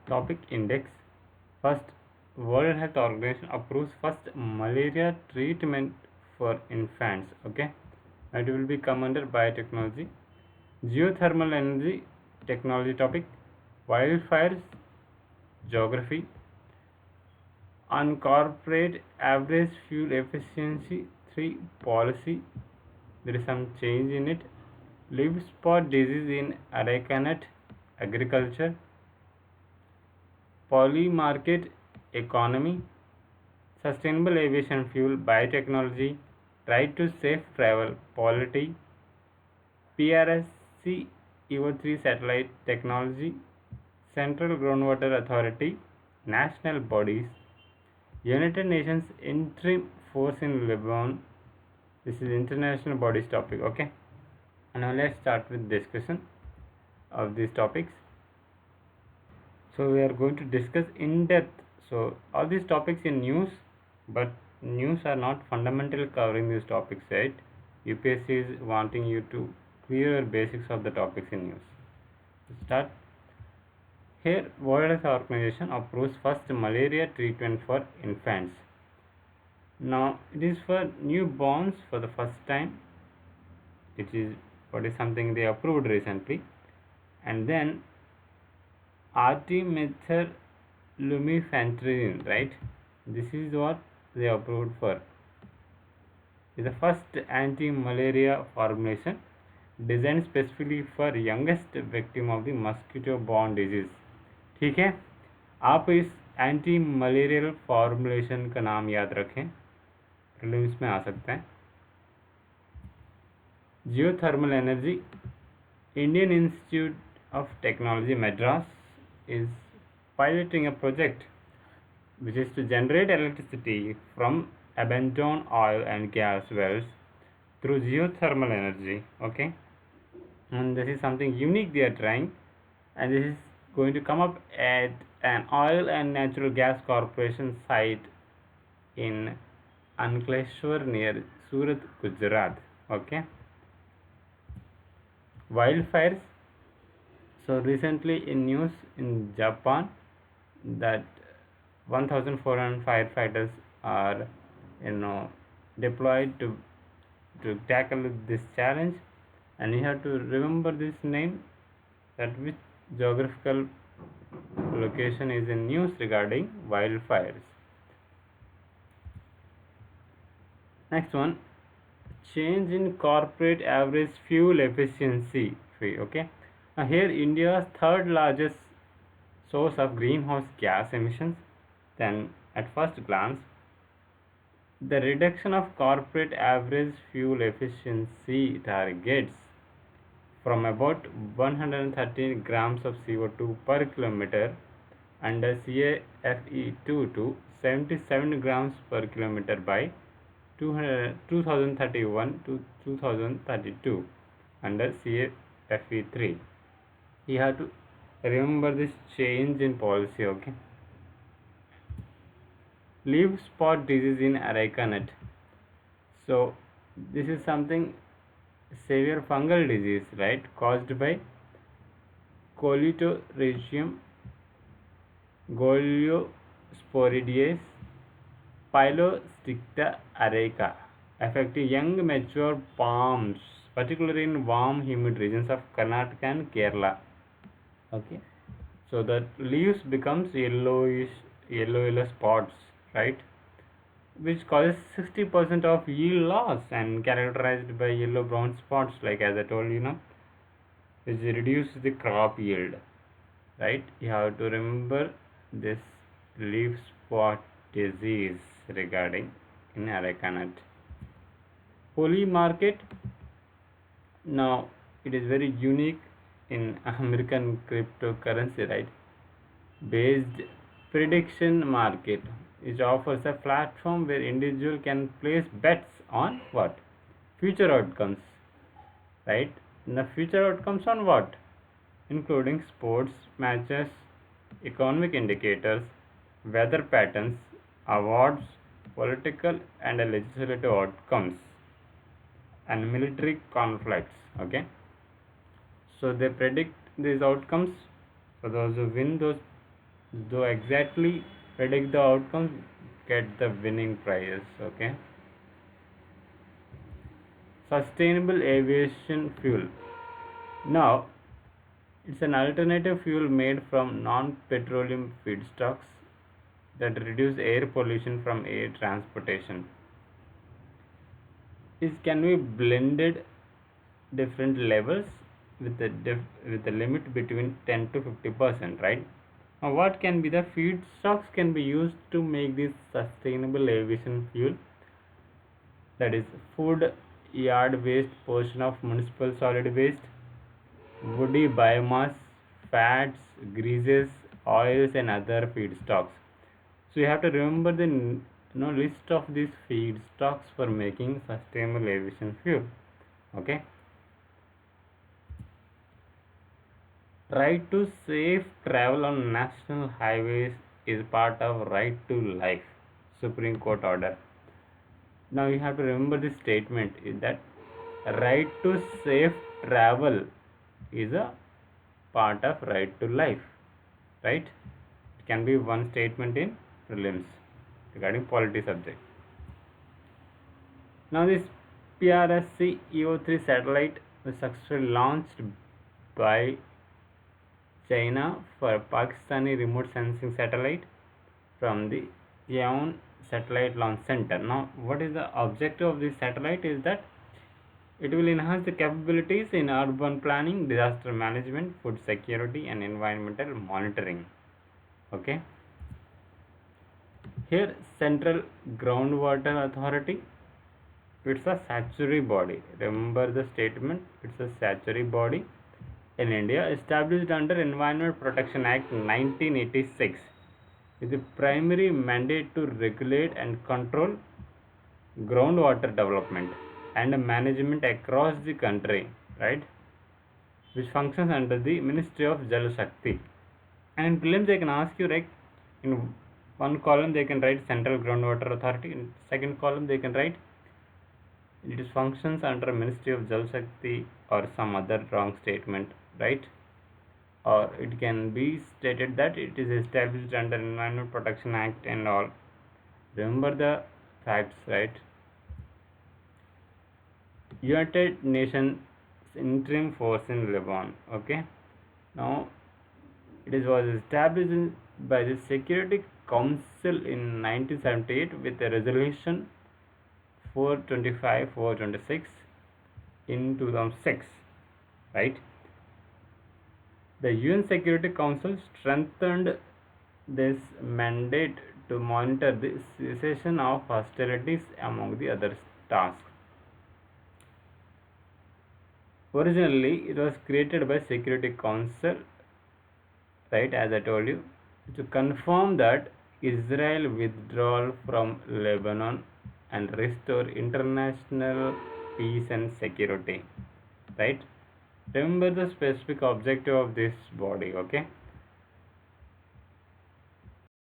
Topic index. First, World Health Organization approves first malaria treatment for infants. Okay, it will be come under biotechnology. Geothermal energy technology topic. Wildfires geography. On corporate average fuel efficiency 3 policy. There is some change in it. Leaf spot disease in ARECANUT agriculture. Polymarket economy. Sustainable aviation fuel biotechnology. Right to safe travel polity. PRSC EO3 satellite technology. Central Groundwater Authority. National bodies. United Nations interim force in Lebanon. This is international bodies topic. Okay, and now let's start with discussion of these topics. So we are going to discuss in depth. So all these topics in news, but news are not fundamental covering these topics, right? UPSC is wanting you to clear basics of the topics in news. Let's start. Here, World Health Organization approves first malaria treatment for infants. Now, it is for newborns for the first time. It is what is something they approved recently. And then artemether-lumefantrine, right? This is what they approved for. It is the first anti-malaria formulation designed specifically for youngest victim of the mosquito-borne disease. ठीक है, आप इस anti malarial formulation का नाम याद रखें, prelims में आ सकता है. Geothermal energy. Indian institute of Technology Madras is piloting a project which is to generate electricity from abandoned oil and gas wells through geothermal energy. Okay, and this is something unique they are trying, and this is going to come up at an oil and natural gas corporation site in Ankleshwar near Surat, Gujarat. Okay, wildfires. So recently in news in Japan that 1,400 firefighters are deployed to tackle this challenge, and you have to remember this name, that which geographical location is in news regarding wildfires. Next one, change in corporate average fuel efficiency. Okay, now here India's third largest source of greenhouse gas emissions. Then at first glance, the reduction of corporate average fuel efficiency targets from about 113 grams of CO2 per kilometer under CAFE2 to 77 grams per kilometer by 2031 to 2032 under CAFE3. You have to remember this change in policy. Okay, leaf spot disease in ARECANUT. So this is something severe fungal disease, right, caused by Colitotrichum Goliosporidiae Pilosticta areca, affecting young mature palms, particularly in warm humid regions of Karnataka and Kerala. Okay, so the leaves becomes yellow spots, right, which causes 60% of yield loss and characterized by yellow brown spots, like as I told you now, which reduces the crop yield, right. You have to remember this leaf spot disease regarding in ARECANUT. Poly market. Now it is very unique in American cryptocurrency, right, based prediction market. It offers a platform where individual can place bets on what? Future outcomes, right? And the future outcomes on what? Including sports matches, economic indicators, weather patterns, awards, political and legislative outcomes, and military conflicts. Okay, so they predict these outcomes for those who win those Though exactly predict the outcomes, get the winning prizes. Okay. Sustainable aviation fuel. Now, it's an alternative fuel made from non-petroleum feedstocks that reduce air pollution from air transportation. It can be blended different levels with a limit between 10 to 50%, right? Now, what can be the feedstocks can be used to make this sustainable aviation fuel? That is food, yard waste, portion of municipal solid waste, woody biomass, fats, greases, oils, and other feedstocks. So you have to remember the list of these feedstocks for making sustainable aviation fuel. Okay. Right to safe travel on national highways is part of right to life. Supreme Court order. Now you have to remember this statement is that right to safe travel is a part of right to life, right? It can be one statement in prelims regarding polity subject. Now this PRSC EO3 satellite was successfully launched by China for Pakistani remote sensing satellite from the Yeon Satellite Launch Center. Now, what is the objective of this satellite is that it will enhance the capabilities in urban planning, disaster management, food security, and environmental monitoring. Okay. Here, Central Groundwater Authority. It's a statutory body. Remember the statement. It's a statutory body in India, established under Environment Protection Act 1986, with the primary mandate to regulate and control groundwater development and management across the country, right? Which functions under the Ministry of Jal Shakti. And in prelims, they can ask you, right? In one column, they can write Central Groundwater Authority. In second column, they can write it is functions under Ministry of Jal Shakti or some other wrong statement, right? Or it can be stated that it is established under Environment Protection Act and all. Remember the facts, right? United Nations interim force in Lebanon. Okay. Now it was established by the Security Council in 1978 with a resolution 425-426 in 2006, right? The UN Security Council strengthened this mandate to monitor the cessation of hostilities among the other tasks. Originally, it was created by Security Council, right, as I told you, to confirm that Israel withdrawal from Lebanon and restore international peace and security, right? Remember the specific objective of this body. Okay,